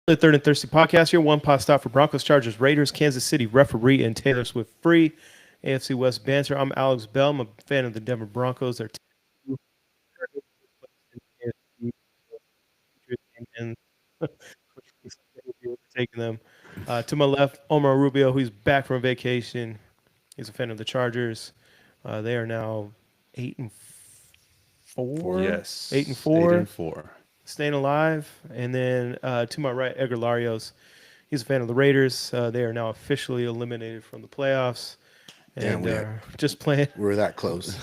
The Third and Thirsty podcast here. One pot stop for Broncos, Chargers, Raiders, Kansas City referee, and Taylor Swift free. AFC West banter. I'm Alex Bell. I'm a fan of the Denver Broncos. They're and taking them. To my left, Omar Rubio, who's back from vacation. He's a fan of the Chargers. They are now 8-4. Yes. 8-4. 8-4. Staying alive. And then to my right, Edgar Larios. He's a fan of the Raiders. They are now officially eliminated from the playoffs. And just playing. We're that close.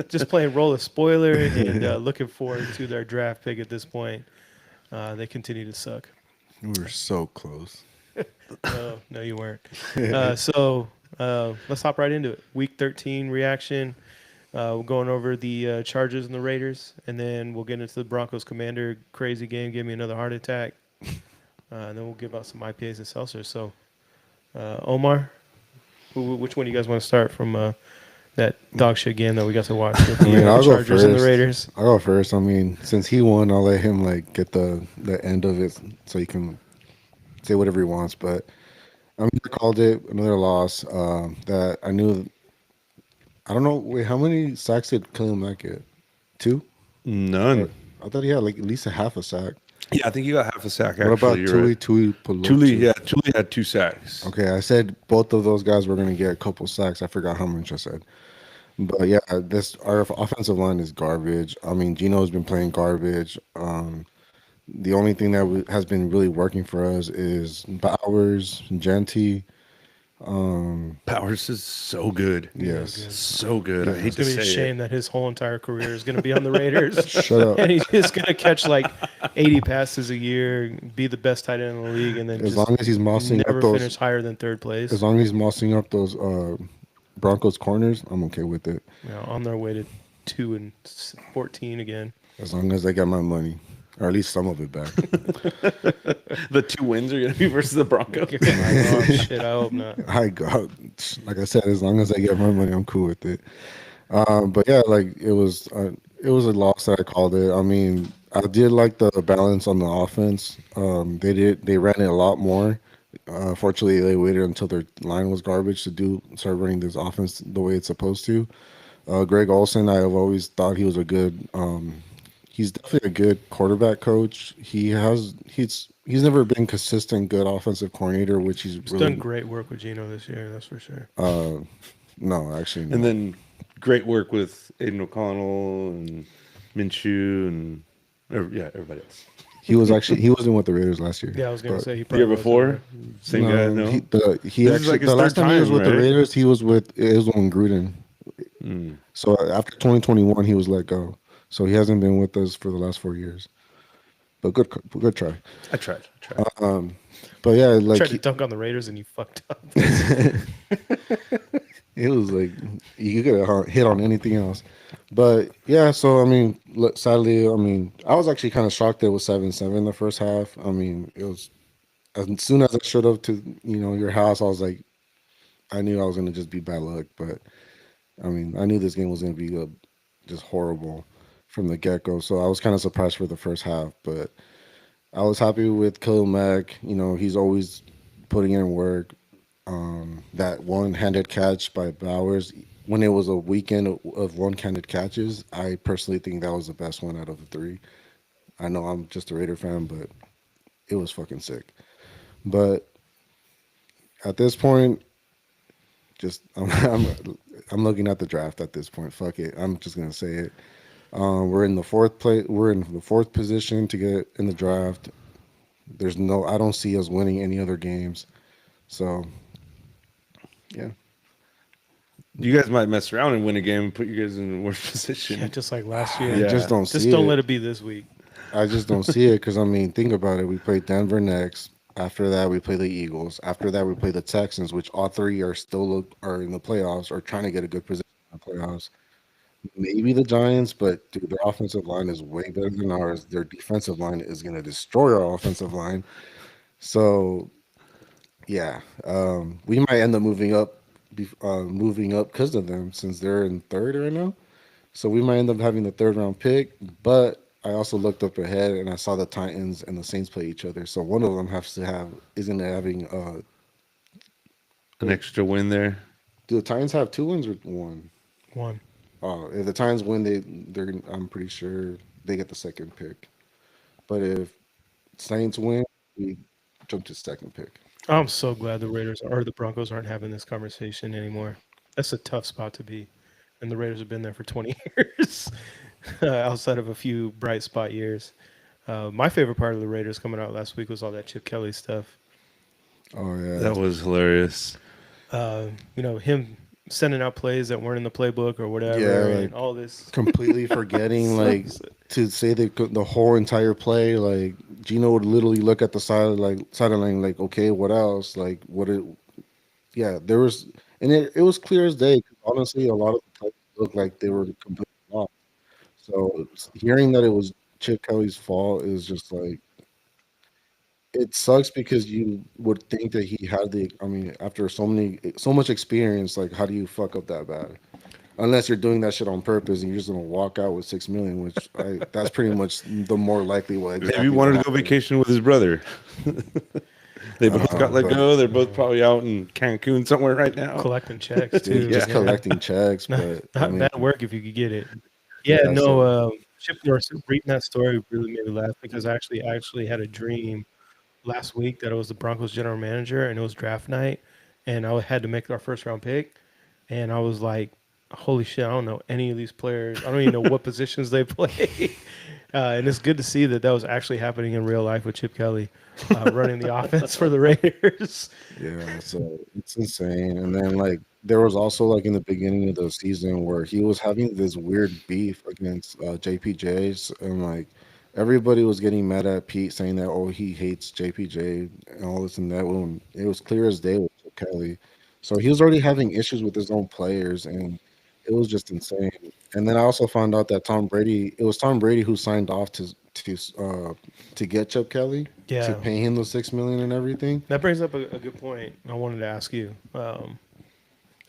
Just playing role of spoiler and looking forward to their draft pick at this point. They continue to suck. We're so close. No, you weren't. So let's hop right into it. Week 13 reaction. We're going over the Chargers and the Raiders, and then we'll get into the Broncos Commander crazy game. Give me another heart attack. And then we'll give out some IPAs and seltzers. So, Omar, which one do you guys want to start from that dog shit game that we got to watch with the I'll Chargers go first. and the Raiders? I'll go first. I mean, since he won, I'll let him get the end of it so he can say whatever he wants. But I called it another loss. That I knew. I don't know. Wait, how many sacks did Khalil Mack get? 2? None. I thought he had at least a half a sack. Yeah, I think he got half a sack. What about Tuli? Tuli had 2 sacks. Okay, I said both of those guys were going to get a couple sacks. I forgot how much I said. But yeah, our offensive line is garbage. I mean, Gino's been playing garbage. The only thing that has been really working for us is Bowers, Genty. Powers is so good. Yes, so good. I hate It's to gonna be a say shame that his whole entire career is gonna be on the Raiders. Shut up. And he's just gonna catch like 80 passes a year, be the best tight end in the league, and then As long as he's mossing never up those, finish higher than third place. as long as he's mossing up those Broncos corners, I'm okay with it. On their way to 2-14 again. As long as I get my money, or at least some of it back. the 2 wins are going to be versus the Broncos. Oh, shit, I hope not. Like I said, as long as I get my money, I'm cool with it. But yeah, it was a loss that I called it. I mean, I did like the balance on the offense. They ran it a lot more. Fortunately, they waited until their line was garbage to start running this offense the way it's supposed to. Greg Olsen, I have always thought he was a good. He's definitely a good quarterback coach. He's never been consistent good offensive coordinator, which he's really done great work with Gino this year. That's for sure. No, actually, no. And then great work with Aiden O'Connell and Minshew and everybody else. He wasn't with the Raiders last year. Yeah, I was gonna say he The probably year before, same guy. No, The last time he was with the Raiders, he was with Gruden. So after 2021, he was let go. So he hasn't been with us for the last 4 years. But good try. I tried. But yeah, tried to dunk on the Raiders and you fucked up. It was you could have hit on anything else. But yeah, so I mean, sadly, I was actually kind of shocked that it was 7-7 the first half. I mean, it was as soon as I showed up to your house, I was like, I knew I was gonna just be bad luck. But I mean, I knew this game was gonna be just horrible from the get-go. So I was kind of surprised for the first half, but I was happy with Khalil Mack. He's always putting in work. That one-handed catch by Bowers, when it was a weekend of one-handed catches, I personally think that was the best one out of the 3. I know I'm just a Raider fan, but it was fucking sick. But at this point, I'm looking at the draft at this point. Fuck it. I'm just gonna say it. We're in the 4th place. We're in the 4th position to get in the draft. I don't see us winning any other games. So, yeah. You guys might mess around and win a game and put you guys in the worst position. Yeah, just like last year. I just don't see it. Just don't let it be this week. I just don't see it because, think about it. We play Denver next. After that, we play the Eagles. After that, we play the Texans, which all 3 are in the playoffs or trying to get a good position in the playoffs. Maybe the Giants, but dude, their offensive line is way better than ours. Their defensive line is going to destroy our offensive line. So, yeah, we might end up moving up because of them since they're in 3rd right now. So we might end up having the 3rd round pick. But I also looked up ahead and I saw the Titans and the Saints play each other. So one of them has to have isn't having An extra win there. do the Titans have 2 wins or one? One. If the Titans win, they're I'm pretty sure they get the second pick. But if Saints win, we jump to second pick. I'm so glad the Raiders or the Broncos aren't having this conversation anymore. That's a tough spot to be, and the Raiders have been there for 20 years, outside of a few bright spot years. My favorite part of the Raiders coming out last week was all that Chip Kelly stuff. Oh yeah, That was hilarious. Him sending out plays that weren't in the playbook or whatever, Yeah, and like all this. completely forgetting So- like to say the whole entire play. Like Gino would literally look at the sideline like, okay, what else? Like what it? Yeah, there was, and it was clear as day. 'Cause honestly, a lot of the plays looked like they were completely off. So hearing that it was Chip Kelly's fault is just like it sucks because you would think that he had the. I mean, after so much experience, like how do you fuck up that bad? Unless you're doing that shit on purpose and you're just gonna walk out with 6 million, that's pretty much the more likely way. Maybe he wanted to go vacation with his brother. They both got let but- go. They're both probably out in Cancun somewhere right now. collecting checks too. Just Yeah. collecting checks, Not, but I not mean, bad work if you could get it. Yeah, Yeah, no. so- Chip Norris reading that story really made me laugh because I actually had a dream last week that I was the Broncos general manager and it was draft night, and I had to make our first round pick, and I was like, "Holy shit! I don't know any of these players. I don't even know what positions they play." And it's good to see that was actually happening in real life with Chip Kelly running the offense for the Raiders. yeah, so it's insane. And then like there was also like in the beginning of the season where he was having this weird beef against JPJs, and like everybody was getting mad at Pete saying that oh he hates JPJ and all this and that when it was clear as day with Chip Kelly. So he was already having issues with his own players, and it was just insane. And then I also found out that it was Tom Brady who signed off to get Chip Kelly to Yeah. pay him the 6 million and everything. That brings up a good point. I wanted to ask you,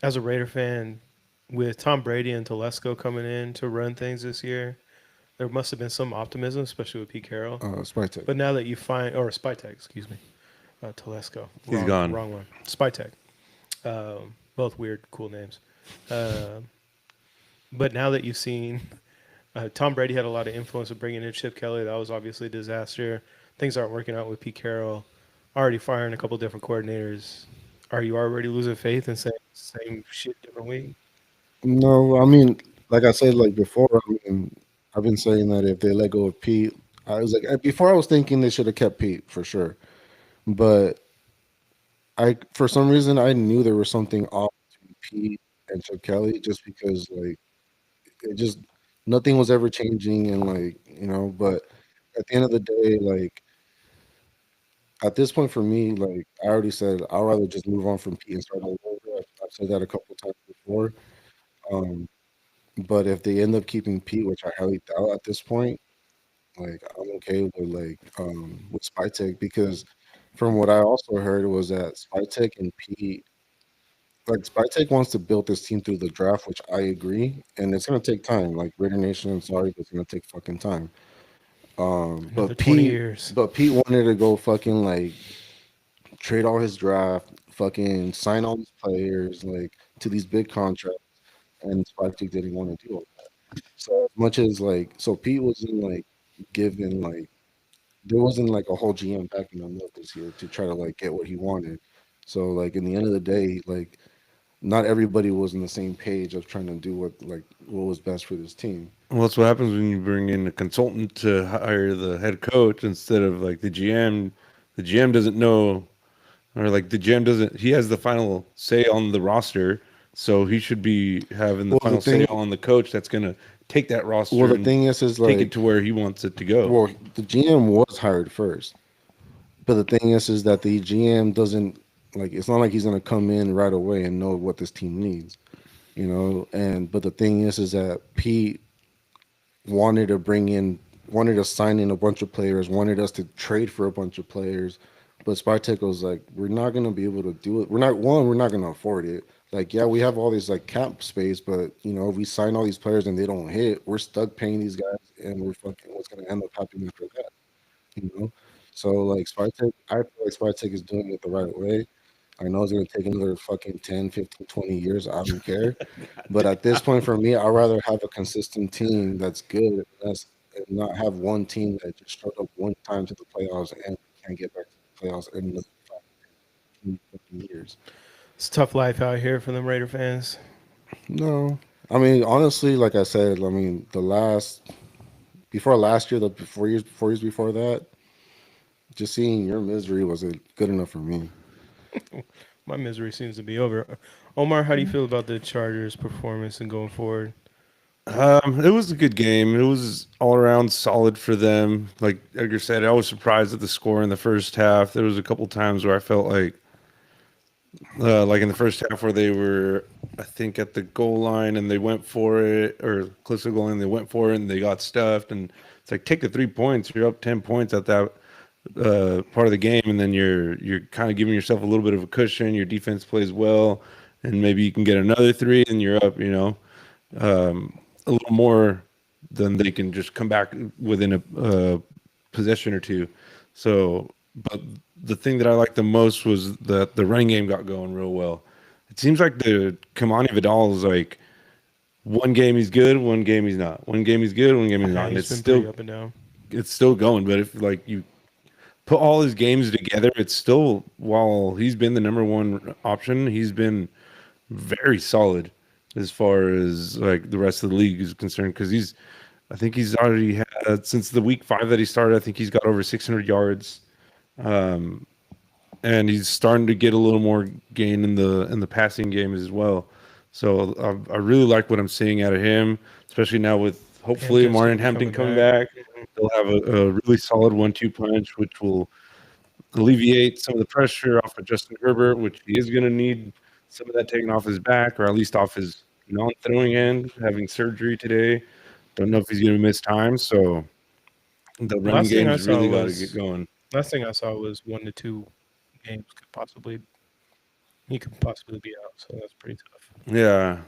as a Raider fan, with Tom Brady and Telesco coming in to run things this year, there must have been some optimism, especially with Pete Carroll. Spytech. But now that you find, or Spytech, excuse me, Telesco. He's gone. Wrong one. Spytech. Both weird, cool names. But now that you've seen, Tom Brady had a lot of influence of bringing in Chip Kelly. That was obviously a disaster. Things aren't working out with Pete Carroll. Already firing a couple different coordinators. Are you already losing faith and saying same shit, different week? No, I mean, like I said, like before, I've been saying that if they let go of Pete, I was like, before I was thinking they should have kept Pete for sure. But for some reason, I knew there was something off between Pete and Chip Kelly just because, like, it just, nothing was ever changing. And, like, but at the end of the day, like, at this point for me, like, I already said, I'd rather just move on from Pete and start all over. I've said that a couple times before. Um, But if they end up keeping Pete, which I highly doubt at this point, like I'm okay with Spytech because from what I also heard was that Spytech and Pete, like Spytech wants to build this team through the draft, which I agree, and it's gonna take time. Like Raider Nation, I'm sorry, but it's gonna take fucking time. Another But 20 Pete, years. but Pete wanted to go fucking like trade all his draft, fucking sign all these players like to these big contracts, and Spytech didn't want to do it. So as much as like, so Pete wasn't like given like there wasn't like a whole GM backing him up this year to try to like get what he wanted. So like in the end of the day, like not everybody was on the same page of trying to do what was best for this team. Well, that's what happens when you bring in a consultant to hire the head coach instead of like the GM. The GM doesn't know, or like the GM doesn't. He has the final say on the roster, so he should be having the Well, the final say thing- on the coach that's gonna take that roster. Well, the and thing is take like, it to where he wants it to go. well, the GM was hired first, but the thing is that the GM doesn't like. It's not like he's gonna come in right away and know what this team needs, And but the thing is that Pete wanted to sign in a bunch of players, wanted us to trade for a bunch of players, But Spartak was like, we're not gonna be able to do it. We're not gonna afford it. Like, yeah, we have all this like cap space, but if we sign all these players and they don't hit, we're stuck paying these guys, and we're fucking. What's gonna end up happening after that? You know. So like Spartak, I feel like Spartak is doing it the right way. I know it's gonna take another fucking 10, 15, 20 years. I don't care. But at this point, for me, I'd rather have a consistent team that's good, and not have one team that just showed up one time to the playoffs and can't get back to the playoffs in the 15 fucking years. It's tough life out here for them Raider fans. No, I mean honestly, like I said, I mean the last before last year, the 4 years before that, just seeing your misery wasn't good enough for me. My misery seems to be over. Omar, how do you feel about the Chargers' performance and going forward? It was a good game. It was all around solid for them. Like Edgar said, I was surprised at the score in the first half. There was a couple times where I felt like in the first half where they were, I think, at the goal line and they went for it, or close to the goal line, they went for it and they got stuffed. And it's like, take the 3 points. You're up 10 points at that part of the game, and then you're kind of giving yourself a little bit of a cushion. Your defense plays well, and maybe you can get another three, and you're up. A little more than they can just come back within a possession or two. So, but the thing that I liked the most was that the running game got going real well. It seems like the Kamani Vidal is like one game he's good, one game he's not. One game he's good, one game he's not. And He's it's been still pretty up and down. it's still going. But if like you put all his games together, it's still, while he's been the number one option, he's been very solid as far as like the rest of the league is concerned. Because I think he's already had, since the week 5 that he started, I think he's got over 600 yards. And he's starting to get a little more gain in the passing game as well. So I really like what I'm seeing out of him, especially now with hopefully Martin Hampton coming back. They'll have a really solid 1-2 punch, which will alleviate some of the pressure off of Justin Herbert, which he is going to need some of that taken off his back, or at least off his non-throwing end, having surgery today. Don't know if he's going to miss time. So the running game's really got to get going. Last thing I saw was 1 to 2 games he could possibly be out. So that's pretty tough. Yeah.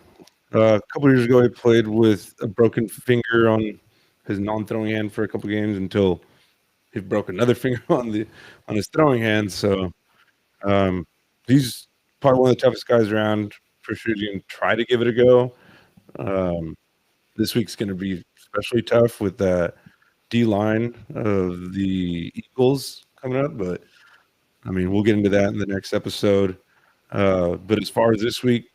A couple years ago, he played with a broken finger on his non-throwing hand for a couple games until he broke another finger on his throwing hand. So he's probably one of the toughest guys around. For sure, he's going to try to give it a go. This week's going to be especially tough with that D line of the Eagles coming up, but I mean, we'll get into that in the next episode. But as far as this week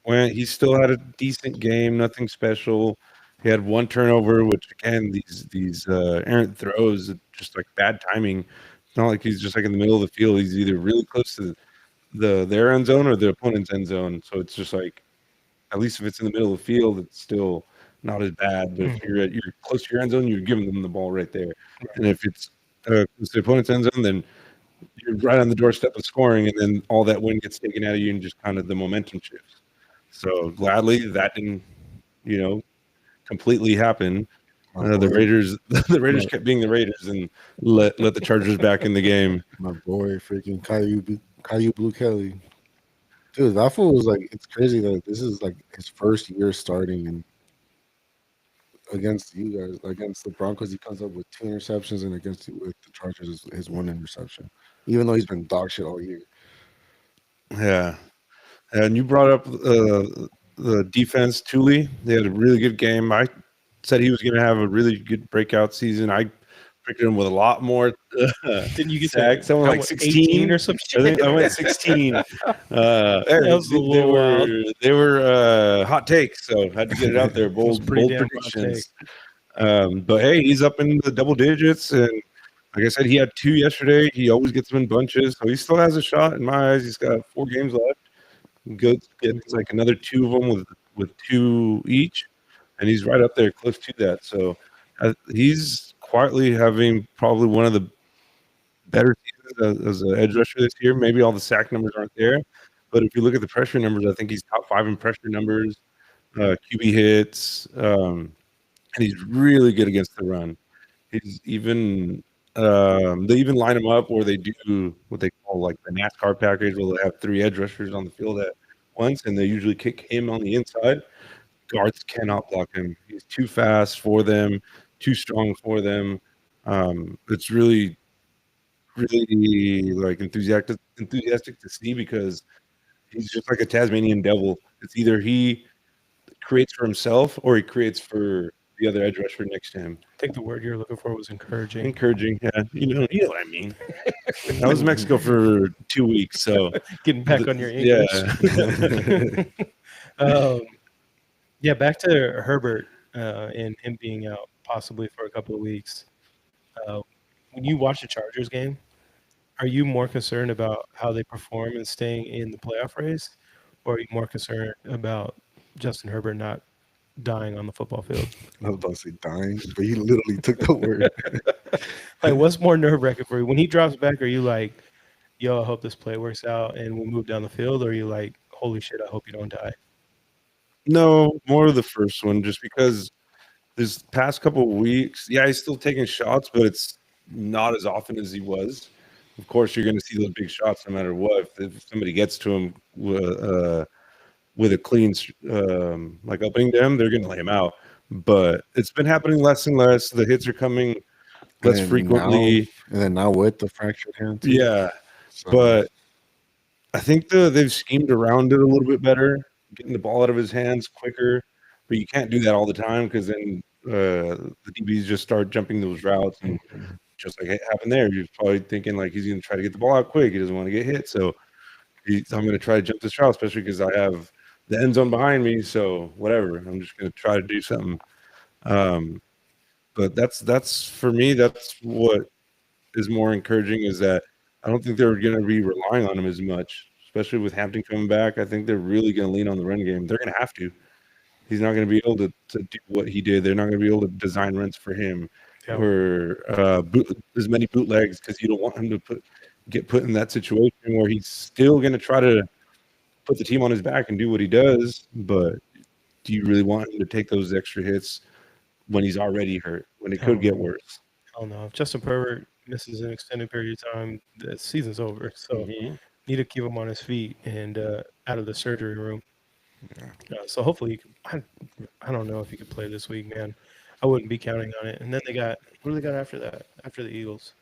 went, he still had a decent game, nothing special. He had one turnover, which again, these errant throws, just like bad timing. It's not like he's just like in the middle of the field. He's either really close to their end zone or the opponent's end zone. So it's just like, at least if it's in the middle of the field, it's still not as bad. But if you're close to your end zone, you're giving them the ball right there. And if it's close to the opponent's end zone, then you're right on the doorstep of scoring, and then all that wind gets taken out of you, and just kind of the momentum shifts. So gladly that didn't, completely happen. The Raiders kept being the Raiders and let the Chargers back in the game. My boy, freaking Caillou Blue Kelly. Dude, that fool was like, it's crazy that this is like his first year starting and against you guys, against the Broncos, he comes up with 2 interceptions, and with the Chargers is his 1 interception, even though he's been dog shit all year. Yeah. And you brought up the defense, Thule. They had a really good game. I said he was going to have a really good breakout season. I predicted him with a lot more. Didn't you get sacks? Someone like 16 or some shit? I think I went 16. They were hot takes, so had to get it out there. Bold predictions. But hey, he's up in the double digits, and like I said, he had 2 yesterday. He always gets them in bunches, so he still has a shot in my eyes. He's got 4 games left. Good, gets like another 2 of them with 2 each, and he's right up there, close to that. So he's quietly having probably one of the better seasons as an edge rusher this year. Maybe all the sack numbers aren't there, but if you look at the pressure numbers, I think he's top 5 in pressure numbers, QB hits, and he's really good against the run. He's even They even line them up where they do what they call like the NASCAR package, where they have 3 edge rushers on the field at once, and they usually kick him on the inside. Guards cannot block him. He's too fast for them, too strong for them. It's really like enthusiastic to see because he's just like a Tasmanian devil. It's either he creates for himself or he creates for the other edge rusher next to him. I think the word you're looking for was encouraging. Encouraging, yeah. You know what I mean. I was in Mexico for 2 weeks, so Getting back on your English. Yeah. Yeah, back to Herbert and him being out possibly for a couple of weeks. When you watch the Chargers game, are you more concerned about how they perform and staying in the playoff race, or are you more concerned about Justin Herbert not dying on the football field? I was about to say dying, but he literally took the word. Like, what's more nerve-wracking for you? When he drops back, are you like, yo, I hope this play works out and we'll move down the field, or are you like, holy shit, I hope you don't die? No, more of the first one, just because this past couple of weeks, yeah, he's still taking shots, but it's not as often as he was. Of course, you're going to see those big shots no matter what. If somebody gets to him with a clean like opening to him, they're going to lay him out. But it's been happening less and less. The hits are coming less frequently. And then now with the fractured hand, too. Yeah, So, but I think they've schemed around it a little bit better, getting the ball out of his hands quicker. But you can't do that all the time because then the DBs just start jumping those routes, and just like it happened there, you're probably thinking like he's going to try to get the ball out quick. He doesn't want to get hit, so I'm going to try to jump this route, especially because I have the end zone behind me. So whatever, I'm just going to try to do something. But that's for me. That's what is more encouraging is that I don't think they're going to be relying on him as much, especially with Hampton coming back. I think they're really going to lean on the run game. They're going to have to. He's not going to be able to do what he did. They're not going to be able to design runs for him or as many bootlegs because you don't want him to get put in that situation where he's still going to try to put the team on his back and do what he does. But do you really want him to take those extra hits when he's already hurt, when it could get worse? Hell no. If Justin Herbert misses an extended period of time, the season's over. So need to keep him on his feet and out of the surgery room. So hopefully, I don't know if he could play this week, man. I wouldn't be counting on it. And then what do they got after that? After the Eagles?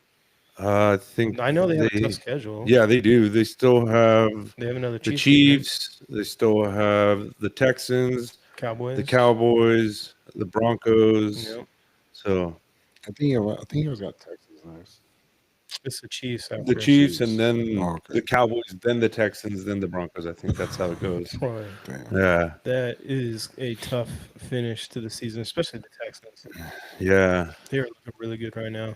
I think I know they have a tough schedule. Yeah, they do. They still have another the Chiefs. They still have the Texans, Cowboys, the Cowboys, the Broncos. Yep. So I think he was got Texas next. It's the Chiefs. The Chiefs, and then the Cowboys, then the Texans, then the Broncos. I think that's how it goes. Yeah. That is a tough finish to the season, especially the Texans. Yeah. They're looking really good right now.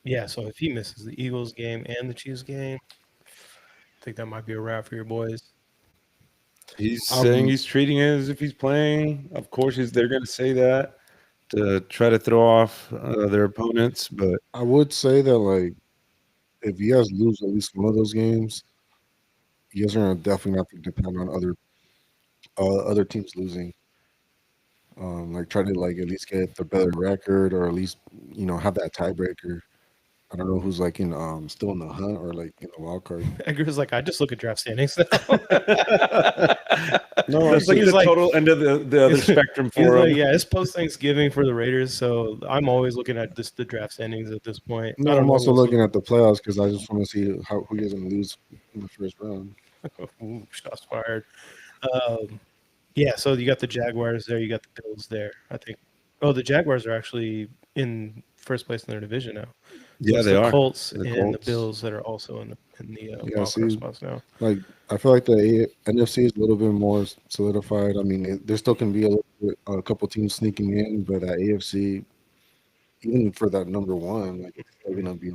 Yeah, so if he misses the Eagles game and the Chiefs game, I think that might be a wrap for your boys. He's saying he's treating it as if he's playing. Of course, they're going to say that to try to throw off their opponents. But I would say that, like, if you guys lose at least one of those games, you guys are going to definitely have to depend on other teams losing. Like, try to, like, at least get the better record or at least, have that tiebreaker. I don't know who's like still in the hunt or like in the wild card. Edgar's like, I just look at draft standings now. No, that's like the total end of the other spectrum for him. Like, yeah, it's post Thanksgiving for the Raiders, so I'm always looking at the draft standings at this point. No, I'm also looking at the playoffs because I just want to see who you guys going to lose in the first round. Ooh, shots fired. Yeah, so you got the Jaguars there, you got the Bills there. I think. Oh, the Jaguars are actually in first place in their division now. Yeah, they are. Colts and the Bills that are also in the wild card spots now. Like, I feel like the NFC is a little bit more solidified. I mean, there still can be a couple teams sneaking in, but that AFC, even for that number one, like, it's still gonna be.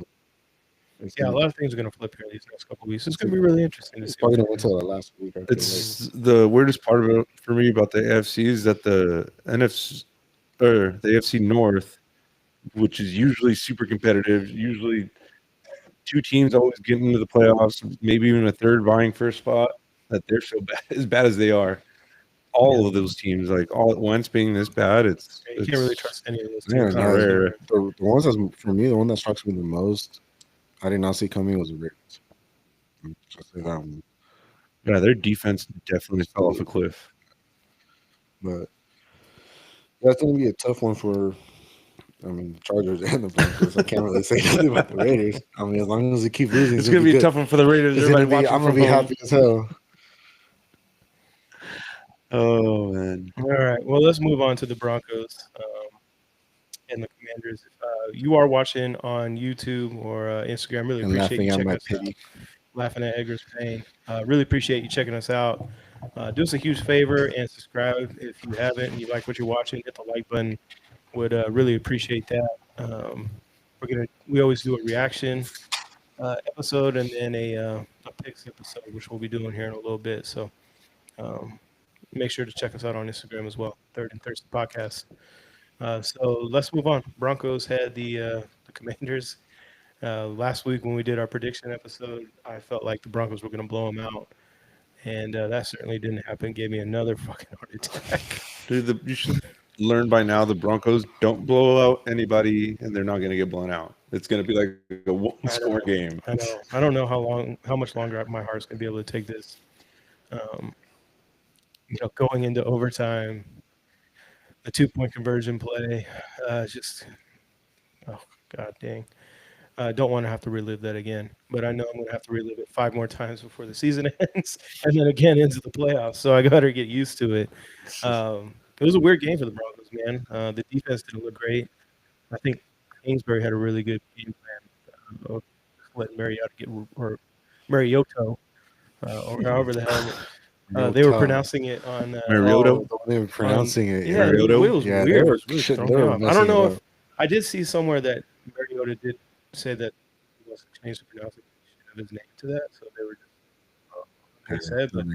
Yeah, a lot of things are gonna flip here these next couple of weeks. It's gonna be really interesting to see. It's probably gonna wait till the last week. It's the weirdest part of it for me about the AFC is that the NFC or the AFC North, which is usually super competitive, usually two teams always getting into the playoffs, maybe even a third vying for a spot, that they're so bad, as they are. all of those teams, like all at once being this bad, You can't really trust any of those Yeah, teams. not no, rare. the ones that's for me, the one that strikes me the most, I did not see coming was the Ravens. Just say that one. Yeah, their defense definitely fell off a cliff. But that's gonna be a tough one for. I mean, the Chargers and the Broncos. I can't really say nothing about the Raiders. I mean, as long as they keep losing, It's gonna be a good. tough one for the Raiders. It's gonna Everybody be. watching I'm gonna from be home. happy as hell. Oh man. All right. Well, let's move on to the Broncos and the Commanders. You are watching on YouTube or Instagram. Really And appreciate you laughing at checking my us pity. out. Laughing at Edgar's pain. Really appreciate you checking us out. Do us a huge favor and subscribe if you haven't and you like what you're watching. Hit the like button. Would really appreciate that. We always do a reaction episode and then a picks episode, which we'll be doing here in a little bit. So make sure to check us out on Instagram as well. Third and Thirsty Podcast. So let's move on. Broncos had the Commanders last week when we did our prediction episode. I felt like the Broncos were going to blow them out, and that certainly didn't happen. Gave me another fucking heart attack. Dude, you should learn by now the Broncos don't blow out anybody, and they're not going to get blown out. It's going to be like a one-score game. I know. I don't know how much longer my heart's going to be able to take this. Going into overtime, the 2-point conversion play, just oh god dang. I don't want to have to relive that again, but I know I'm going to have to relive it 5 more times before the season ends, and then again into the playoffs. So I better get used to it. It was a weird game for the Broncos, man. The defense didn't look great. I think Kingsbury had a really good game plan. Letting Mariota Mariota, or however the hell they were pronouncing it on Mariota. They were pronouncing it. Yeah, Mariota? it was Yeah, weird. they It were was really shit, throwing they me were off. I don't messing know it if I did see somewhere that Mariota did say that he wants to change the pronunciation of his name to that, so they were just they said, but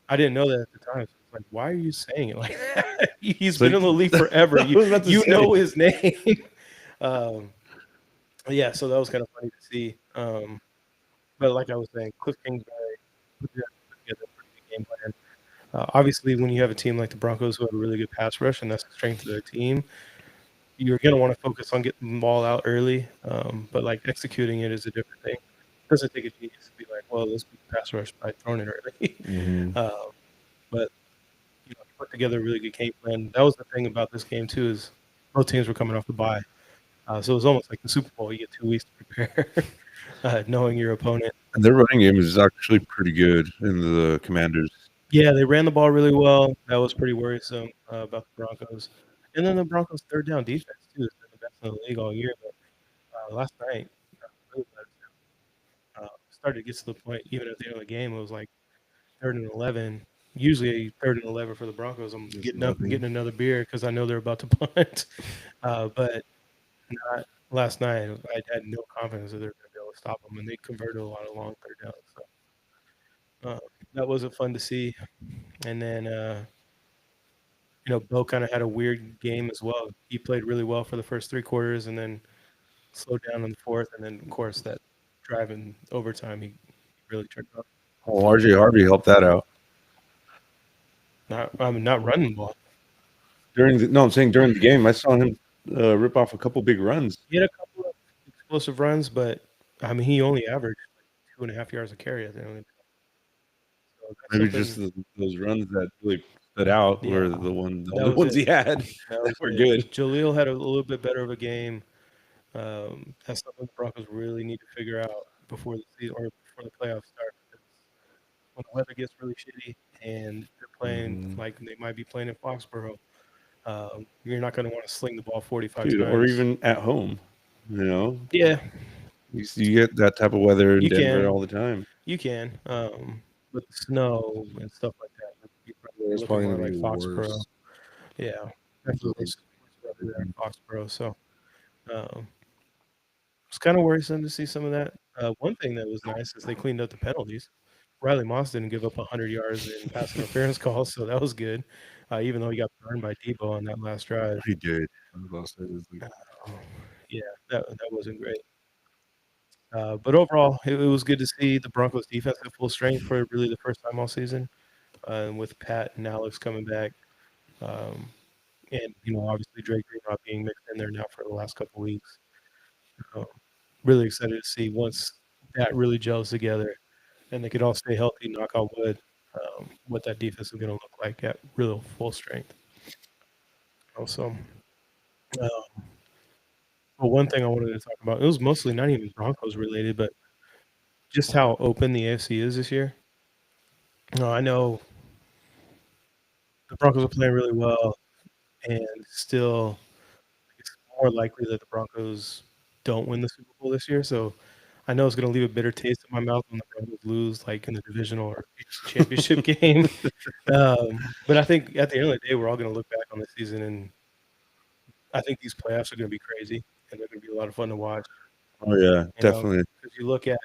I didn't know that at the time. So it's like, why are you saying it like that? He's been in the league forever. You know his name. Yeah, so that was kind of funny to see. But like I was saying, Cliff Kingsbury put together a pretty good game plan. Obviously, when you have a team like the Broncos who have a really good pass rush, and that's the strength of their team, you're going to want to focus on getting the ball out early. But like executing it is a different thing. It doesn't take a genius to be like, well, let's beat the pass rush by throwing it early. But put together a really good game plan. That was the thing about this game too, is both teams were coming off the bye. So it was almost like the Super Bowl. You get 2 weeks to prepare, knowing your opponent. And their running game is actually pretty good in the Commanders. Yeah, they ran the ball really well. That was pretty worrisome about the Broncos. And then the Broncos' third down defense, too, has been the best in the league all year. But last night, really let us down. Started to get to the point, even at the end of the game, it was like 3rd and 11. Usually 3rd and 11 for the Broncos. I'm getting up and getting another beer because I know they're about to punt. But not last night. I had no confidence that they were going to be able to stop them, and they converted a lot of long 3rd downs. So that wasn't fun to see. And then, Bo kind of had a weird game as well. He played really well for the first 3 quarters and then slowed down in the 4th. And then, of course, that drive in overtime, he really turned up. Oh, RJ Harvey helped that out. Not running the ball. I'm saying during the game, I saw him rip off a couple big runs. He had a couple of explosive runs, but, I mean, he only averaged like 2.5 yards a carry at the end. So maybe just those runs that really stood out were the ones he had that were good. Jaleel had a little bit better of a game. That's something the Broncos really need to figure out before the season or before the playoffs start. When the weather gets really shitty and they're playing like they might be playing in Foxborough, you're not going to want to sling the ball 45 times. Or even at home, Yeah. You get that type of weather in Denver all the time. You can, with the snow and stuff like that. It's probably more going to like be Foxborough. worse. Yeah, definitely there in Foxborough. So it's kind of worrisome to see some of that. One thing that was nice is they cleaned up the penalties. Riley Moss didn't give up 100 yards in pass interference calls, so that was good. Even though he got burned by Debo on that last drive. He did. Yeah, that wasn't great. But overall, it was good to see the Broncos defense at full strength for really the first time all season. with Pat and Alex coming back. Um, and, obviously Drake Green not being mixed in there now for the last couple of weeks. Um, really excited to see once that really gels together and they could all stay healthy, knock on wood, what that defense is going to look like at real full strength. Also, but one thing I wanted to talk about, it was mostly not even Broncos related, but just how open the AFC is this year. I know the Broncos are playing really well, and still it's more likely that the Broncos don't win the Super Bowl this year. So I know it's going to leave a bitter taste in my mouth when the Broncos lose, like in the divisional or championship game. But I think at the end of the day, we're all going to look back on this season, and I think these playoffs are going to be crazy, and they're going to be a lot of fun to watch. Oh yeah, definitely. Because you look at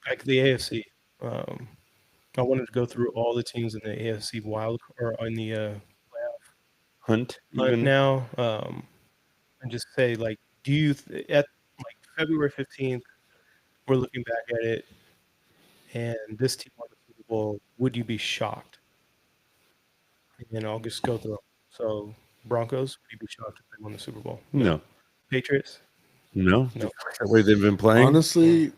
like the AFC. I wanted to go through all the teams in the AFC wild or in the playoff Hunt hunt even. now, and just say like, do you at like February 15th, we're looking back at it, and this team won the Super Bowl. Would you be shocked? And I'll just go through them. So Broncos, would you be shocked if they won the Super Bowl? No. Patriots, No. no. The way they've been playing. Honestly,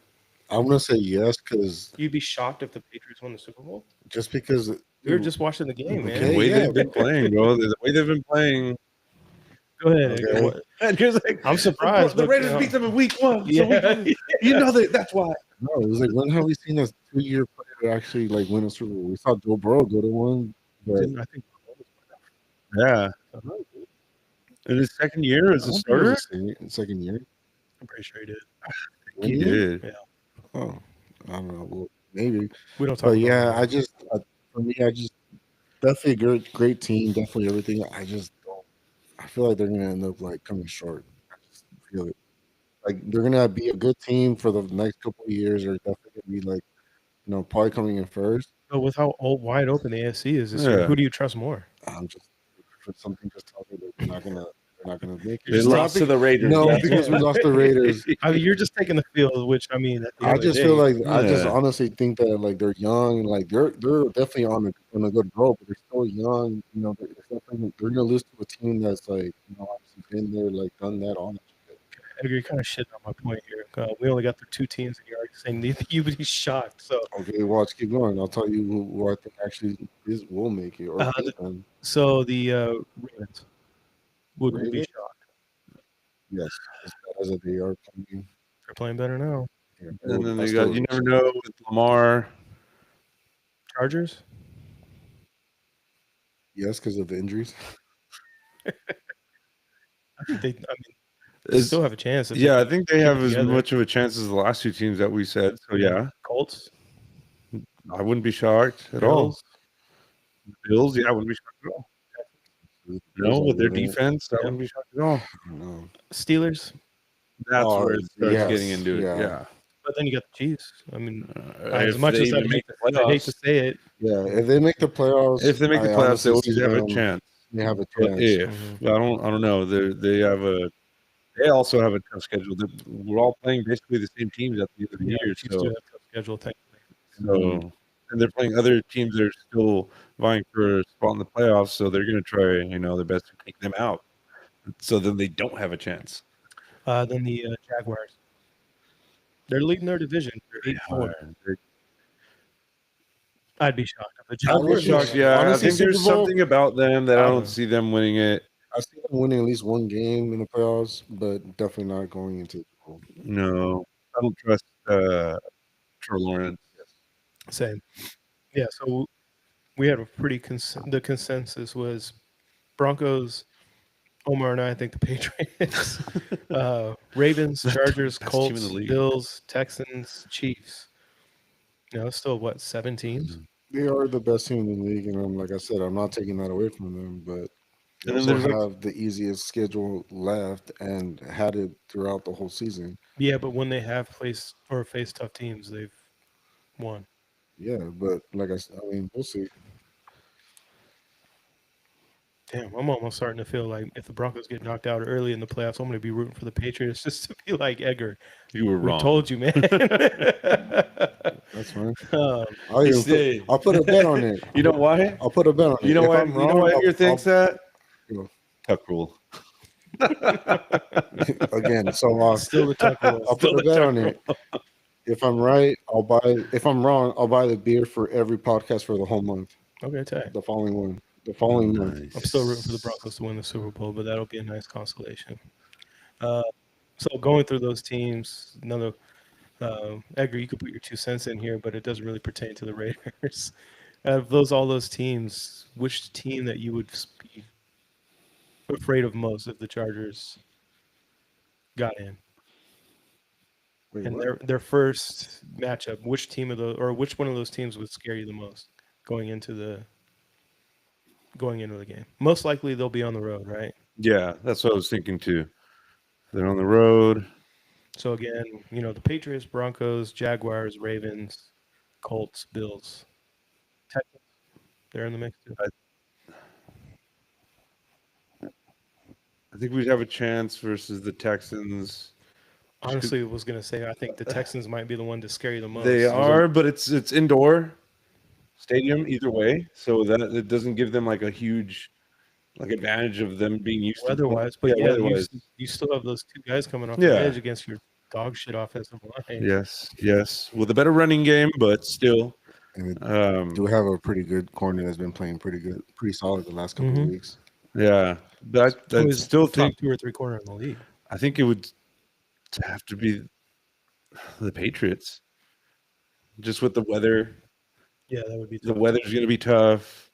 I'm gonna say yes because You'd be shocked if the Patriots won the Super Bowl. just because We were just watching the game, man. Okay. the way yeah, they've been playing, bro. The way they've been playing. Go ahead. Okay. What- And you're like, I'm surprised. The but, Raiders beat them in week 1. Yeah. So you know that's why. no, it was like when have we seen a 2-year player actually like win a Super Bowl? We saw Joe Burrow go to one, but Didn't I think Yeah. Uh-huh. In his second year as a starter, second year. I'm pretty sure he did. he did. Yeah. Oh, I don't know. Well, maybe. We don't talk But about yeah, that. for me, I just definitely a great team, definitely everything. I just don't. I feel like they're gonna end up like coming short. I just feel it. Like they're gonna be a good team for the next couple of years. They're definitely gonna be like, probably coming in first. But with how wide open the AFC is this year, Yeah. who do you trust more? I'm just for something just tells me that they're not gonna make it. They lost to the Raiders. No, That's because we why. lost the Raiders. I mean, you're just taking the field, which I mean, at the end I of the just day, feel like I just Yeah. honestly think that like they're young and like they're definitely on a good road, but they're still young. They're gonna lose to a team that's like obviously been there, like done that, all that shit. Edgar, you're kind of shitting on my point here. We only got the two teams, and you're already saying neither you would be shocked. So, Okay, watch, keep going. I'll tell you who I think actually will make it or beat them. so the Ravens would we be Ravens? shocked? Yes, as bad as they are playing. They're playing better now. Yeah, And then they that's got, the- you never know with Lamar. Chargers. yes, because of the injuries. I think they still have a chance. If they Yeah, I think they keep have it as together. much of a chance as the last two teams that we said. So yeah, Colts, I wouldn't be shocked at all. Bills. Bills, yeah, I wouldn't be shocked at all. No, with their defense, I Yeah. wouldn't be shocked at all. No. Steelers. That's Oh, where it starts yes, getting into it. yeah. Yeah. But then you got the Chiefs. I mean, as If much they as I even hate, make the I hate to playoffs, say it, Yeah, if they make the playoffs, if they make the I playoffs, they honestly always see have a them- chance. They have a But chance. if Mhm. I don't know, they also have a tough schedule. We're all playing basically the same teams at the end of the yeah, year. Chiefs So do have a tough schedule technically. So, and they're playing other teams that are still vying for a spot in the playoffs. So they're going to try, their best to take them out. So then they don't have a chance. Then the Jaguars. They're leading their division. They're 8-4. I'd be shocked if the I would Jaguars. be shocked, Yeah, honestly, I think there's Super Bowl- something about them that I don't Uh, see them winning it. I see them winning at least one game in the playoffs, but definitely not going into the Super Bowl. No, I don't trust Trevor Lawrence. Same. Yeah. So we had a pretty the consensus was Broncos. Omar and I think the Patriots, Ravens, Chargers, Best team in the Colts, league. Bills, Texans, Chiefs. It's still what 7 teams. They are the best team in the league, and like I said, I'm not taking that away from them, but they And then also there's like- have the easiest schedule left and had it throughout the whole season. Yeah, but when they have faced tough teams, they've won. Yeah, but like I said, I mean, we'll see. Damn, I'm almost starting to feel like if the Broncos get knocked out early in the playoffs, I'm going to be rooting for the Patriots just to be like, Edgar, You were we wrong. told you, man. That's fine. Um, I'll put a bet on it. You know why? I'll put a bet on it. You know If why? I'm You know wrong, why Edgar thinks that? you know, Tuck rule. again. So still the Tuck rule. I'll put a bet on it. If I'm right, I'll buy. If I'm wrong, I'll buy the beer for every podcast for the whole month. Okay, tight. The following one. The following month. I'm still rooting for the Broncos to win the Super Bowl, but that'll be a nice consolation. So going through those teams, another Edgar, you could put your 2 cents in here, but it doesn't really pertain to the Raiders. Out of all those teams, which team that you would be afraid of most if the Chargers got in? Wait, And what? their first matchup, which team of those, or which one of those teams would scare you the most going into the game? Most likely they'll be on the road, right? Yeah, that's what I was thinking too. They're on the road. So again, the Patriots, Broncos, Jaguars, Ravens, Colts, Bills, Texans, they're in the mix too. I think we'd have a chance versus the Texans. Honestly, I was gonna say I think the Texans might be the one to scare you the most. They are, but it's indoor stadium either way, so that it doesn't give them like a huge advantage of them being used weather-wise, to. but yeah, weather-wise. you still have those 2 guys coming off Yeah. the edge against your dog shit offensive line. Yes, with a better running game, but still. And we do have a pretty good corner that's been playing pretty solid the last couple of weeks. Yeah, but I Always still top think 2 or 3 corner in the league. I think it would have to be the Patriots. Just with the weather, Yeah, that would be the tough. weather's going to be tough.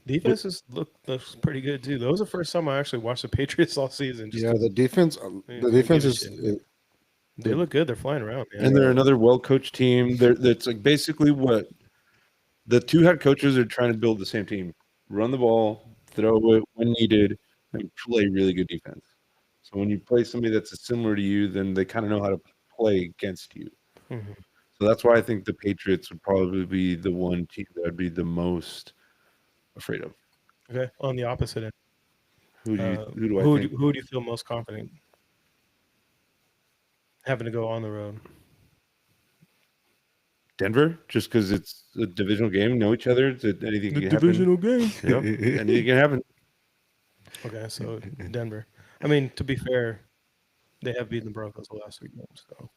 Defenses looks pretty good too. That was the first time I actually watched the Patriots all season. Yeah, the defense. The defense is. They look good. They're flying around, man. And they're another well-coached team. That's like basically what the 2 head coaches are trying to build the same team: run the ball, throw it when needed, and play really good defense. So when you play somebody that's similar to you, then they kind of know how to play against you. Mm-hmm. So that's why I think the Patriots would probably be the one team that I'd be the most afraid of. Okay, on the opposite end, Who do I think? Who do you feel most confident having to go on the road? Denver, just because it's a divisional game, know each other. Anything can happen. game. Yep. Anything can happen. Okay, so Denver. I mean, to be fair, they have beaten the Broncos the last 3 games. So,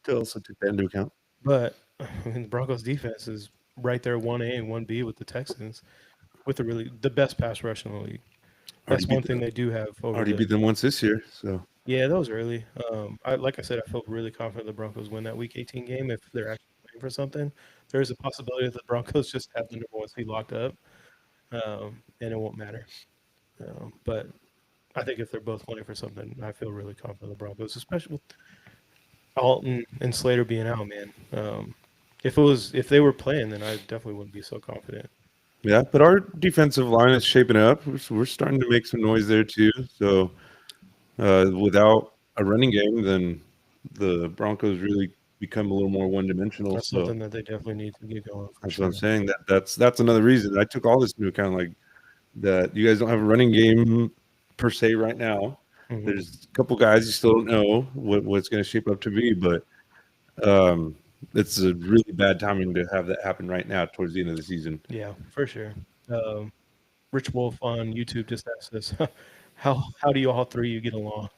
To also take that into account. but I mean, the Broncos defense is right there, 1A and 1B with the Texans, with the best pass rush in the league. That's one thing they do have. Already beat them once this year, so Yeah, that was early. Like I said, I felt really confident the Broncos win that Week 18 game if they're actually playing for something. There is a possibility that the Broncos just have the number 1 seed locked up, and it won't matter. But I think if they're both playing for something, I feel really confident the Broncos, especially with Alton and Slater being out, man. If they were playing, then I definitely wouldn't be so confident. yeah. But our defensive line is shaping up. We're starting to make some noise there too. So without a running game, then the Broncos really become a little more one-dimensional. That's something that they definitely need to get going. That's what I'm saying. That's another reason. I took all this into account, like that you guys don't have a running game per se right now. Mm-hmm. There's a couple guys you still don't know what's going to shape up to be, but it's a really bad timing to have that happen right now towards the end of the season. Yeah, for sure. Rich Wolf on YouTube just asked us, how do you all 3 you get along?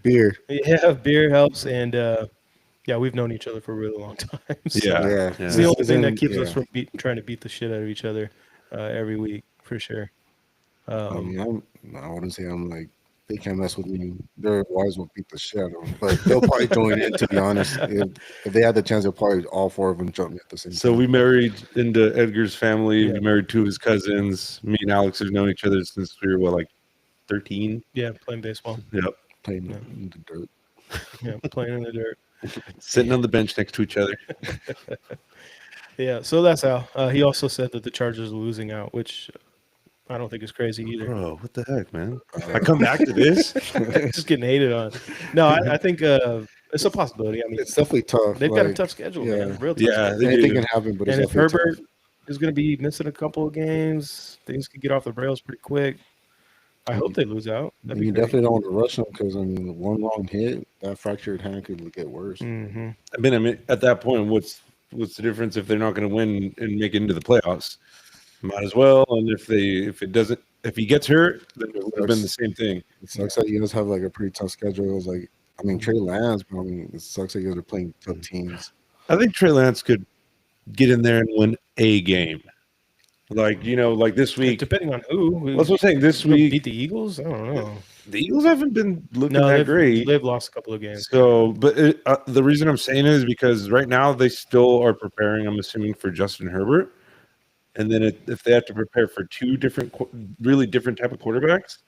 Beer. Yeah, beer helps, and yeah, we've known each other for a really long time. So Yeah. it's the only thing that keeps us from trying to beat the shit out of each other every week, for sure. I mean, I wouldn't say I'm like they can't mess with me. Their wives will beat the shit out of them, but they'll probably join in. To be honest, if they had the chance, they'll probably all 4 of them jump me at the same time. So we married into Edgar's family. Yeah. We married 2 of his cousins. Me and Alex have known each other since we were 13. Yeah, playing baseball. Yep. playing in the dirt. Yeah, playing in the dirt. Sitting on the bench next to each other. Yeah, so that's how. He also said that the Chargers are losing out, which I don't think is crazy either. Bro, what the heck, man? I come back to this. Just getting hated on. No, I think it's a possibility. I mean, It's definitely tough. they've got a tough schedule, man. Real tough. Yeah, schedule. they Anything do. can happen, but And it's if Herbert, tough. is going to be missing a couple of games. Things could get off the rails pretty quick. I hope they lose out. That'd be You great. definitely don't want to rush them because I mean, one wrong hit, that fractured hand could get worse. Mm-hmm. I mean, at that point, what's the difference if they're not going to win and make it into the playoffs? Might as well. And if he gets hurt, then it would have been the same thing. It sucks that you guys have like a pretty tough schedule. It was like, I mean, Trey Lance, but I mean, it sucks that you guys are playing tough teams. I think Trey Lance could get in there and win a game. Like this week. Depending on who. That's what I'm saying. This week beat the Eagles. I don't know. The Eagles haven't been looking that great. They've lost a couple of games. So, but the reason I'm saying it is because right now they still are preparing. I'm assuming for Justin Herbert, and then if they have to prepare for two really different type of quarterbacks,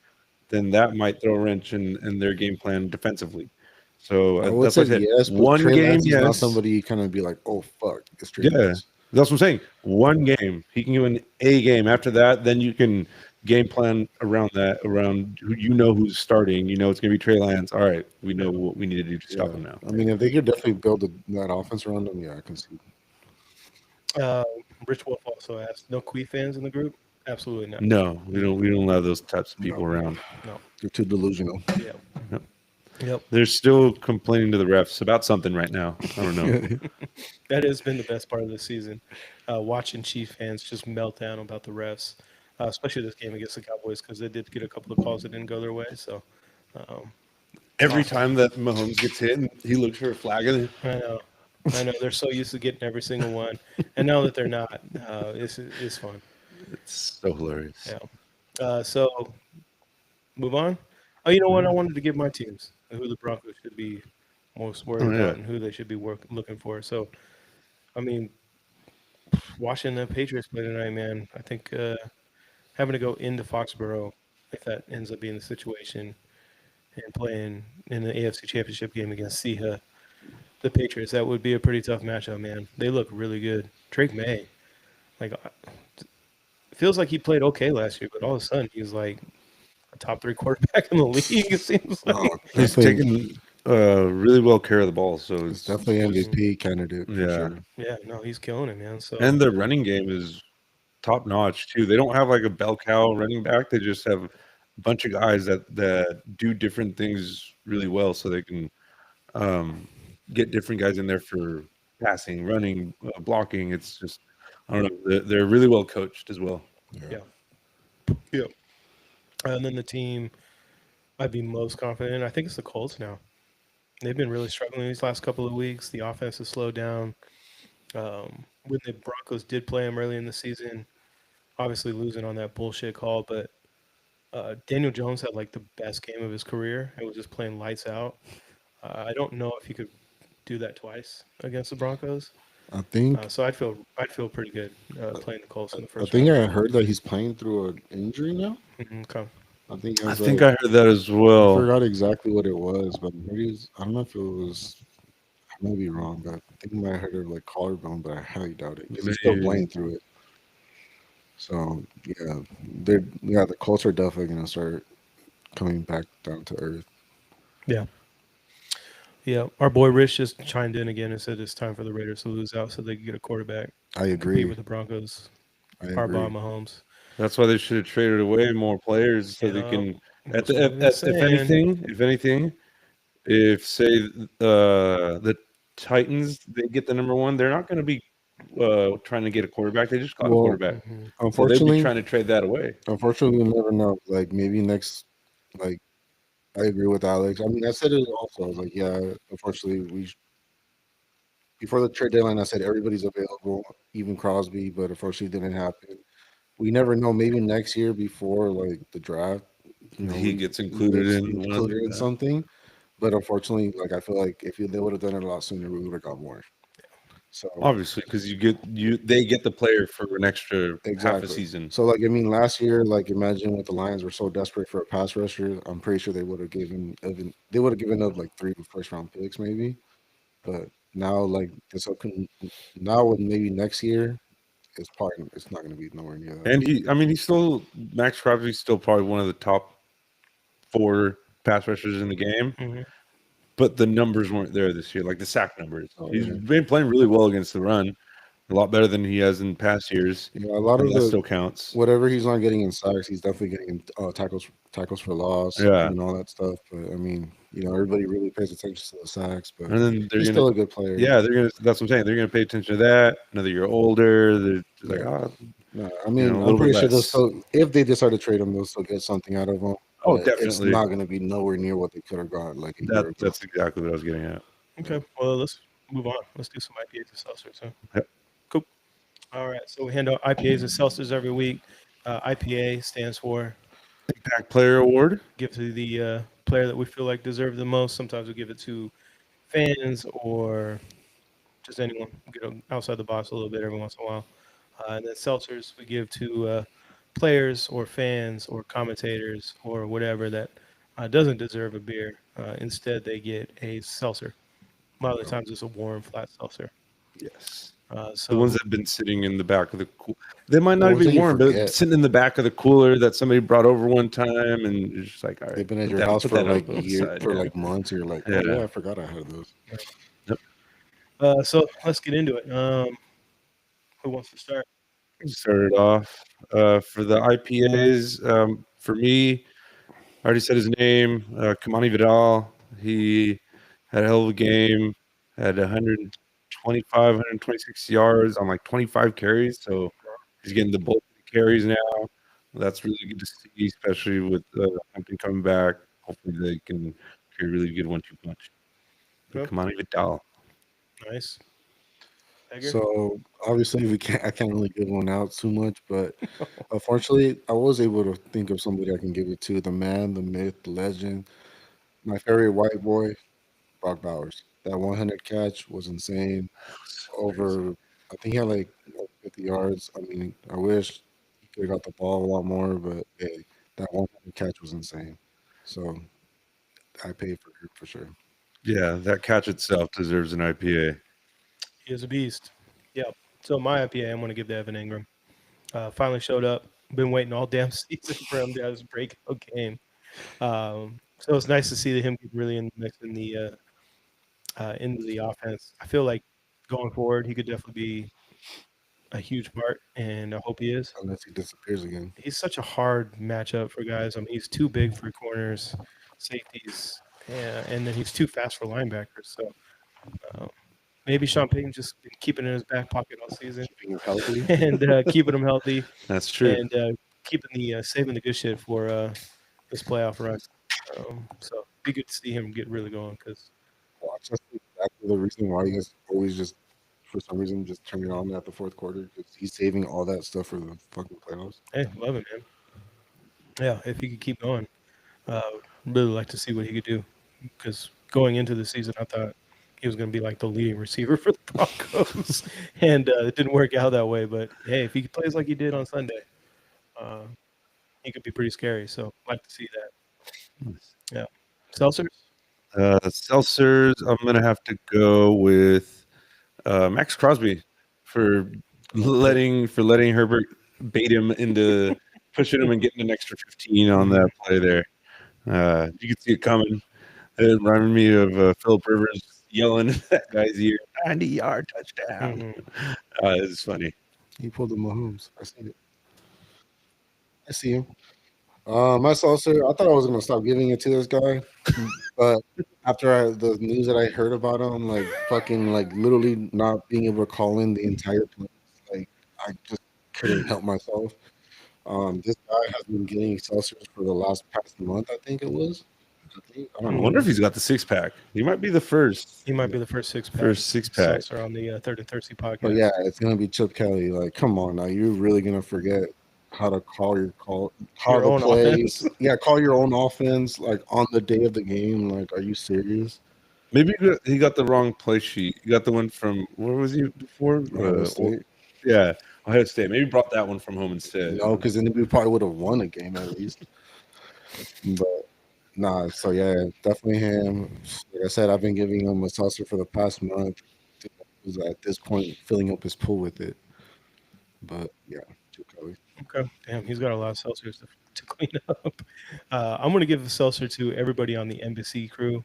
then that might throw a wrench in their game plan defensively. So I would that's say what I said. yes, but One Trey game, Lance is yes. not somebody you kind of be like, oh fuck, it's Trey Yeah, Lance. that's what I'm saying. One game, he can win a game. After that, then you can game plan around that, around who's starting. You know it's going to be Trey Lance. All right, we know what we need to do to stop him now. I mean, if they could definitely build that offense around them, yeah, I can see. Rich Wolf also asked, no Quee fans in the group? Absolutely not. No, we don't have those types of people around. No. They're too delusional. Yeah. Yep. They're still complaining to the refs about something right now. I don't know. That has been the best part of the season. Watching Chief fans just melt down about the refs, especially this game against the Cowboys, because they did get a couple of calls that didn't go their way. So Every time that Mahomes gets hit, and he looks for a flag, and I know. They're so used to getting every single one, and now that they're not, it's fun. it's so hilarious. Yeah. So move on. Oh, you know what? I wanted to give my teams who the Broncos should be most worried about and who they should be looking for. So, I mean, watching the Patriots play tonight, man, I think having to go into Foxborough, if that ends up being the situation, and playing in the AFC Championship game against the Patriots, that would be a pretty tough matchup, man. They look really good. Drake May, like, it feels like he played okay last year, but all of a sudden he's like a top 3 quarterback in the league. It seems like He's taking really well care of the ball, so It's definitely MVP candidate. For sure. Yeah, no, he's killing it, man. So and the running game is top notch too. They don't have like a bell cow running back. They just have a bunch of guys that do different things really well, so they can get different guys in there for passing, running, blocking. It's just I don't know. They're really well coached as well. Yeah. And then the team I'd be most confident in, I think it's the Colts now. They've been really struggling these last couple of weeks. The offense has slowed down. When the Broncos did play them early in the season, obviously losing on that bullshit call, but Daniel Jones had like the best game of his career. It was just playing lights out. I don't know if he could do that twice against the Broncos. I think So I'd feel pretty good playing the Colts in the first. I think I heard that he's playing through an injury now. Okay. I think I think I heard that as well. I forgot exactly what it was, but maybe I don't know if it was. I may be wrong, but I think I might have heard of like collarbone, but I highly doubt it. He's still playing through it. So yeah, the Colts are definitely gonna start coming back down to earth. Yeah, our boy Rich just chimed in again and said it's time for the Raiders to lose out so they can get a quarterback. I agree Compete with the Broncos. I Harbaugh, agree. Mahomes. That's why they should have traded away more players so they can. That's what I've been saying. If anything, if say the Titans they get the number 1, they're not going to be trying to get a quarterback. They just got a quarterback. So they'd be Unfortunately, trying to trade that away. Unfortunately, we'll never know. Like maybe next, like I agree with Alex. I mean, I said it also. I was like, yeah. Unfortunately, before the trade deadline, I said everybody's available, even Crosby, but unfortunately, it didn't happen. We never know. Maybe next year before like the draft, He gets included in something. But unfortunately, like I feel like if they would have done it a lot sooner, we would have got more. So obviously, because they get the player for an extra half a season. So like I mean, last year, like imagine what the Lions were so desperate for a pass rusher. I'm pretty sure they would have given up like 3 first-round picks maybe. But now like now with maybe next year, it's not going to be nowhere near that. And Max Crosby's still probably one of the top 4 pass rushers in the game. Mm-hmm. But the numbers weren't there this year, like the sack numbers. He's been playing really well against the run, a lot better than he has in past years. Yeah, a lot And of that the still counts. whatever he's not getting in sacks, he's definitely getting tackles for loss Yeah. and all that stuff. But I mean, everybody really pays attention to the sacks, but And then they're he's gonna, still a good player. yeah, they're gonna. That's what I'm saying. They're gonna pay attention to that. Another year older, they're just like, Yeah. oh, No, I a mean, I'm little bit pretty sure they'll less. still, if they decide to trade him, they'll still get something out of him. Oh, But it's definitely. not going to be nowhere near what they could have got like a year ago. That's exactly what I was getting at. Okay, well, let's move on. Let's do some IPAs and seltzers. Huh? Yep. Cool. All right, so we hand out IPAs and seltzers every week. IPA stands for Impact Player Award. give to the player that we feel like deserve the most. Sometimes we give it to fans or just anyone, outside the box a little bit every once in a while. And then seltzers we give to players or fans or commentators or whatever that doesn't deserve a beer. Instead, they get a seltzer. A lot of the times it's a warm, flat seltzer. Yes. So The ones that have been sitting in the back of the they might The not ones be that you warm, but forget. sitting in the back of the cooler that somebody brought over one time, and you're just like, all right, They've been at put your that- house put for that like on the years, side, for yeah. like months. And you're like, Yeah. oh yeah, I forgot I had those. so let's get into it. Who wants to start? Started off for the IPAs. For me, I already said his name, Kamani Vidal. He had a hell of a game. Had 125, 126 yards on like 25 carries. So he's getting the bulk of the carries now. That's really good to see, especially with Hampton coming back. Hopefully, they can create a really good 1-2 punch. But Yep. Kamani Vidal. Nice. Edgar? So obviously I can't really give one out too much, but unfortunately, I was able to think of somebody I can give it to. The man, the myth, the legend, my favorite white boy, Brock Bowers. That 100 catch was insane. Over, I think he had like 50 yards. I mean, I wish he could have got the ball a lot more, but hey, that 100 catch was insane. So I paid for sure. Yeah, that catch itself deserves an IPA. He is a beast. Yep. So my IPA, I'm going to give to Evan Ingram. Finally showed up. Been waiting all damn season for him to have his breakout game. So it's nice to see him get really in the mix into the offense. I feel like going forward, he could definitely be a huge part, and I hope he is. Unless he disappears again. He's such a hard matchup for guys. I mean, he's too big for corners, safeties, and then he's too fast for linebackers. So maybe Sean Payton just been keeping it in his back pocket all season Keeping him healthy. and keeping him healthy That's true. and keeping the saving the good shit for this playoff run. So be good to see him get really going because Watch. That's exactly the reason why you guys always just, for some reason, just turn it on at the fourth quarter because he's saving all that stuff for the fucking playoffs. hey, love it, man. Yeah, if he could keep going, really like to see what he could do because going into the season, I thought he was going to be like the leading receiver for the Broncos, and it didn't work out that way. But hey, if he plays like he did on Sunday, he could be pretty scary. So like to see that. Yeah, Seltzers. Seltzers, I'm gonna have to go with Max Crosby for letting Herbert bait him into pushing him and getting an extra 15 on that play there. You could see it coming. It reminded me of Philip Rivers yelling at that guy's ear, 90-yard touchdown. It's funny. He pulled the Mahomes. I see it. I see him. My salsa, I thought I was gonna stop giving it to this guy, but after the news that I heard about him, like fucking, like literally not being able to call in the entire place, like I just couldn't help myself. This guy has been getting seltzers for the past month, I think it was. I I don't know. wonder if he's got the 6-pack. He might be the first. He might be the first six-pack. First 6-pack. Seltzer on the Third and Thirsty podcast. But yeah, it's gonna be Chip Kelly. Like, come on now, you're really gonna forget how to call Your own the plays. offense. Yeah, call your own offense like on the day of the game. Like, are you serious? Maybe he got the wrong play sheet. He got the one from where was he before? Ohio State. Yeah, Ohio State. Maybe brought that one from home instead. No, because then we probably would have won a game at least. But nah, so yeah, definitely him. Like I said, I've been giving him a salsa for the past month. He's at this point filling up his pool with it. But yeah, Chip Kelly. Okay. Damn, he's got a lot of seltzers to clean up. I'm going to give a seltzer to everybody on the embassy crew,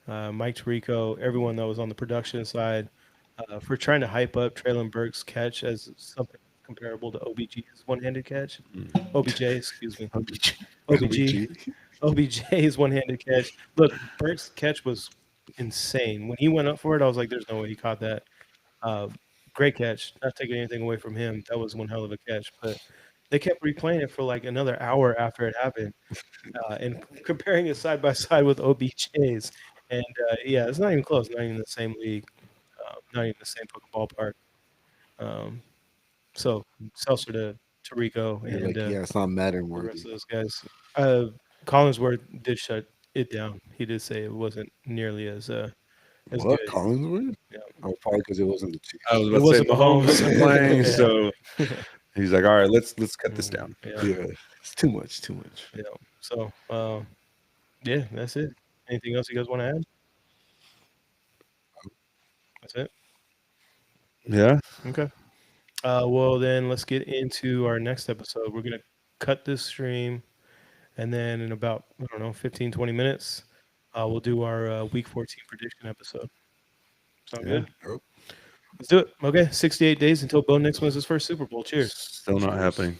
Mike Tirico, everyone that was on the production side, for trying to hype up Traylon Burks' catch as something comparable to OBG's one-handed catch. OBJ, excuse me. OBG. OBJ's one-handed catch. Look, Burks' catch was insane. When he went up for it, I was like, "There's no way he caught that." Uh, Great catch. Not taking anything away from him. That was one hell of a catch. But they kept replaying it for like another hour after it happened, and comparing it side by side with OBJ's. And yeah, it's not even close. Not even the same league. Not even the same fucking ballpark. Um, so Seltzer to Rico You're and like, yeah, it's not Madden the rest worthy. of those guys. Collinsworth did shut it down. He did say it wasn't nearly as What, good. Collinsworth? Yeah. Oh, probably because it wasn't the Chiefs. I was It about to say wasn't Mahomes Mahomes. wasn't playing, Yeah. so he's like, all right, let's cut this down. Yeah. Yeah, it's too much. Yeah. So yeah, that's it. Anything else you guys want to add? That's it. Yeah. Okay. Well, then let's get into our next episode. We're going to cut this stream, and then in about, I don't know, 15, 20 minutes, we'll do our Week 14 prediction episode. Sound good? Yep. Let's do it. Okay, 68 days until Bo Nix wins his first Super Bowl. Cheers. Still not happening.